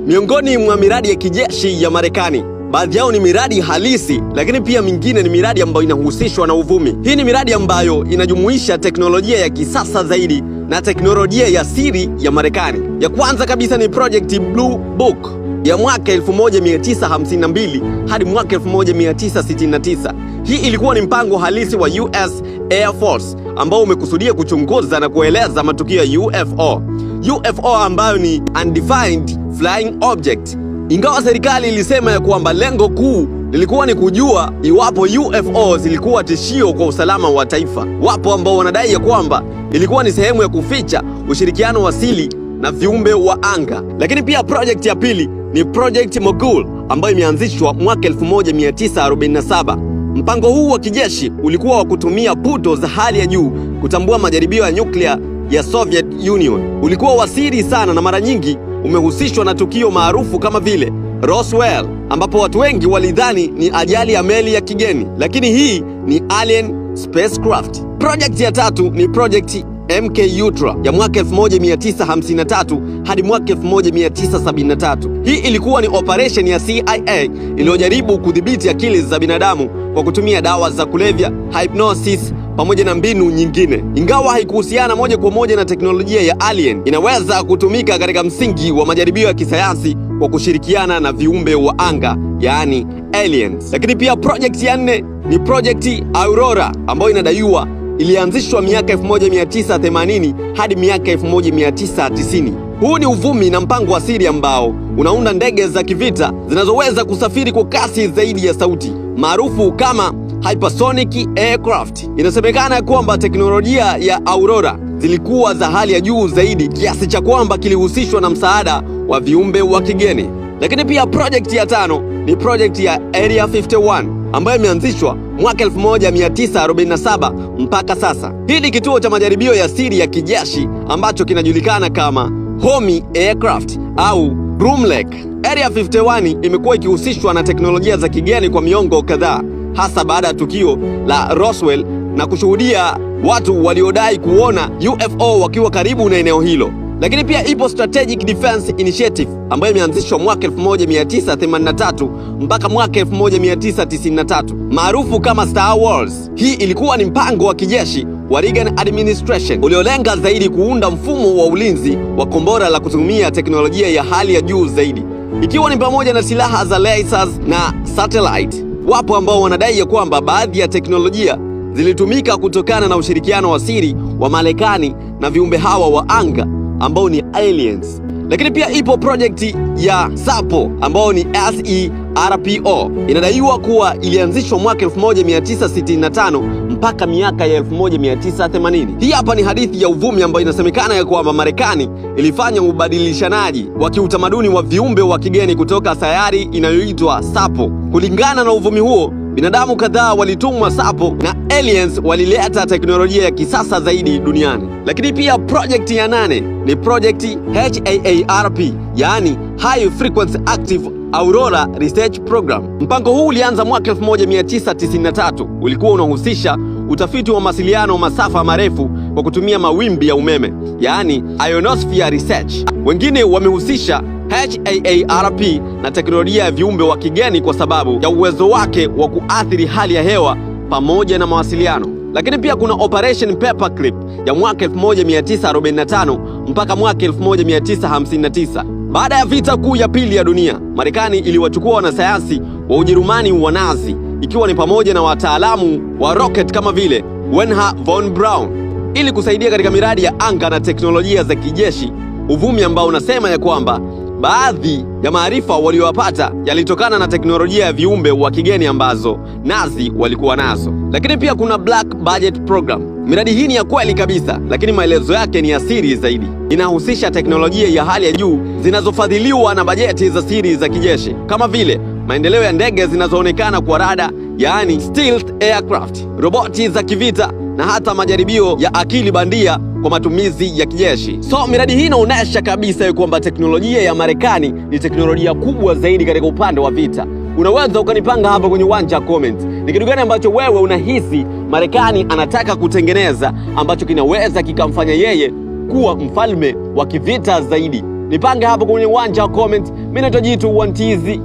miongoni mwa miradi ya kijeshi ya Marekani. Baadhi yao ni miradi halisi, lakini pia mingine ni miradi ambayo inahusishwa na uvumi. Hii ni miradi ambayo inajumuisha teknolojia ya kisasa zaidi na teknolojia ya siri ya Marekani. Ya kwanza kabisa ni Project Blue Book ya mwaka 1952 hadi mwaka 1969. Hii ilikuwa ni mpango halisi wa US Air Force ambao umekusudia kuchunguza na kueleza matukio ya UFO ambayo ni Undefined Flying Object. Ingawa serikali ilisema ya kwamba lengo kuu lilikuwa ni kujua iwapo UFO zilikuwa tishio kwa usalama wa taifa, wapo ambao wanadai ya kwamba ilikuwa ni sehemu ya kuficha ushirikiano wa siri na viumbe wa anga. Lakini pia project ya pili ni Project Mogul ambayo imeanzishwa mwaka 1947. Mpango huu wa kijeshi ulikuwa wa kutumia puto za hali ya juu kutambua majaribio ya nyuklia ya Soviet Union. Ulikuwa wa siri sana na mara nyingi umehusishwa na tukio maarufu kama vile Roswell, ambapo watu wengi walidhani ni ajali ya meli ya kigeni, lakini hii ni alien spacecraft. Project ya tatu ni Project MK Ultra ya mwaka 1953 hadi mwaka 1973. Hii ilikuwa ni operation ya CIA iliyojaribu kudhibiti akili za binadamu kwa kutumia dawa za kulevya, hypnosis pamoja na mbinu nyingine. Ingawa haikuhusiana moja kwa moja na teknolojia ya alien, inaweza kutumika katika msingi wa majaribio ya kisayansi kwa kushirikiana na viumbe wa anga, yaani aliens. Lakini pia project ya nne ni Project Aurora ambayo inadaiwa ilianzishwa miaka 1980 hadi miaka 1990. Huu ni uvumi na mpango wa siri ambao unaunda ndege za kivita zinazoweza kusafiri kwa kasi zaidi ya sauti, maarufu kama hypersonic aircraft. Inasemekana kwamba teknolojia ya Aurora zilikuwa za hali ya juu zaidi kiasi cha kwamba kilihusishwa na msaada wa viumbe wa kigeni. Lakini pia project ya tano ni project ya Area 51 ambayo imeanzishwa mwaka 1947 mpaka sasa. Hii ni kituo cha majaribio ya siri ya kijeshi ambacho kinajulikana kama Homing Aircraft au Groom Lake. Area 51 imekuwa ikihusishwa na teknolojia za kigeni kwa miongo kadhaa, hasa baada ya tukio la Roswell na kushuhudia watu waliodai kuona UFO wakiwa karibu na eneo hilo. Lakini pia ipo Strategic Defense Initiative ambayo imeanzishwa mwaka 1983 mpaka mwaka 1993, maarufu kama Star Wars. Hii ilikuwa ni mpango wa kijeshi wa Reagan Administration uliolenga zaidi kuunda mfumo wa ulinzi wa kombora la kutumia teknolojia ya hali ya juu zaidi, ikiwa ni pamoja na silaha za lasers na satellite. Wapo ambao wanadai ya kwamba baadhi ya teknolojia zilitumika kutokana na ushirikiano wa siri wa Marekani na viumbe hawa wa anga ambao ni aliens. Lakini pia ipo project ya SAPO ambao ni SERPO. Inadaiwa kuwa ilianzishwa mwaka 1965 mpaka miaka ya 1980. Hii hapa ni hadithi ya uvumi ambayo inasemekana ya kwamba Marekani ilifanya ubadilishanaji wa kiutamaduni wa viumbe wa kigeni kutoka sayari inayoitwa SAPO. Kulingana na uvumi huo, binadamu kadhaa walitumwa SAPO na aliens walileta teknolojia ya kisasa zaidi duniani. Lakini pia project ya 8 ni Project HAARP, yaani High Frequency Active Aurora Research Program. Mpango huu ulianza mwaka 1993. Ulikuwa unahusisha utafiti wa mawasiliano masafa marefu kwa kutumia mawimbi ya umeme, yaani ionosphere research. Wengine wamehusisha HAARP na teknolojia ya viumbe wa kigeni kwa sababu ya uwezo wake wa kuathiri hali ya hewa pamoja na mawasiliano. Lakini pia kuna Operation Paperclip ya mwaka 1945 mpaka mwaka 1959. Baada ya vita kuu ya pili ya dunia, Marekani iliwachukua wanasayansi wa Ujerumani wa Nazi, ikiwa ni pamoja na wataalamu wa rocket kama vile Wernher von Braun, ili kusaidia katika miradi ya anga na teknolojia za kijeshi. Uvumi ambao unasema ya kwamba baadhi ya maarifa waliyopata yalitokana na teknolojia ya viumbe wa kigeni ambazo Nazi walikuwa nazo. Lakini pia kuna Black Budget Program. Miradi hii ni ya kweli kabisa, lakini maelezo yake ni ya siri zaidi. Inahusisha teknolojia ya hali ya juu zinazofadhiliwa na bajeti za siri za kijeshi, kama vile maendeleo ya ndege zinazoonekana kwa rada, yaani stealth aircraft, roboti za kivita na hata majaribio ya akili bandia kwa matumizi ya kijeshi. So miradi hii inaonyesha kabisa kwamba teknolojia ya Marekani ni teknolojia kubwa zaidi katika upande wa vita. Unaweza ukanipanga hapa kwenye uwanja wa comment, ni kitu gani ambacho wewe unahisi Marekani anataka kutengeneza ambacho kinaweza kikamfanya yeye kuwa mfalme wa kivita zaidi? Nipange hapo kwenye uwanja wa comment. Mimi naitwa Jitu 1TZ.